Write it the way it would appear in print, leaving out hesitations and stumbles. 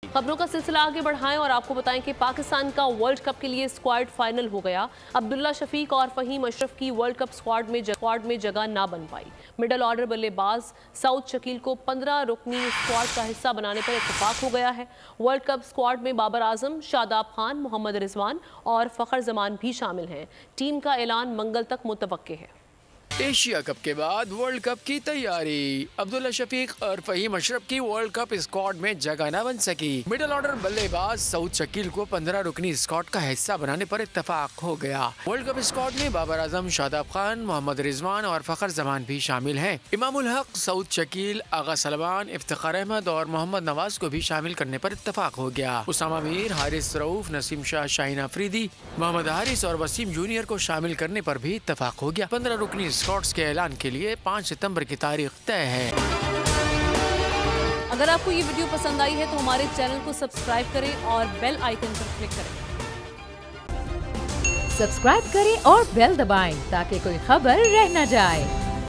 खबरों का सिलसिला आगे बढ़ाएं और आपको बताएं कि पाकिस्तान का वर्ल्ड कप के लिए स्क्वाड फाइनल हो गया। अब्दुल्ला शफीक और फहीम अशरफ की वर्ल्ड कप स्क्वाड में जगह ना बन पाई। मिडल ऑर्डर बल्लेबाज सऊद शकील को 15 रुकनी स्क्वाड का हिस्सा बनाने पर इत्तेफाक हो गया है। वर्ल्ड कप स्क्वाड में बाबर आजम, शादाब खान, मोहम्मद रिजवान और फखर जमान भी शामिल हैं। टीम का ऐलान मंगल तक मुतवक्के है। एशिया कप के बाद वर्ल्ड कप की तैयारी। अब्दुल्ला शफीक और फहीम अशरफ की वर्ल्ड कप स्क्वाड में जगह न बन सकी। मिडल ऑर्डर बल्लेबाज सऊद शकील को 15 रुकनी स्क्वाड का हिस्सा बनाने पर इत्तेफाक हो गया। वर्ल्ड कप स्क्वाड में बाबर आजम, शादाब खान, मोहम्मद रिजवान और फखर जमान भी शामिल हैं। इमामुल हक, सऊद शकील, आगा सलमान, इफ्तिखार अहमद और मोहम्मद नवाज को भी शामिल करने पर इत्तेफाक हो गया। उसामा मीर, हारिस रऊफ, नसीम शाह, शाहीन अफरीदी, मोहम्मद हारिस और वसीम जूनियर को शामिल करने पर भी इत्तेफाक हो गया। 15 रुकनी स्क्वाड्स के ऐलान के लिए 5 सितंबर की तारीख तय है। अगर आपको ये वीडियो पसंद आई है तो हमारे चैनल को सब्सक्राइब करें और बेल आइकन पर क्लिक करें। सब्सक्राइब करें और बेल दबाएं ताकि कोई खबर रह न जाए।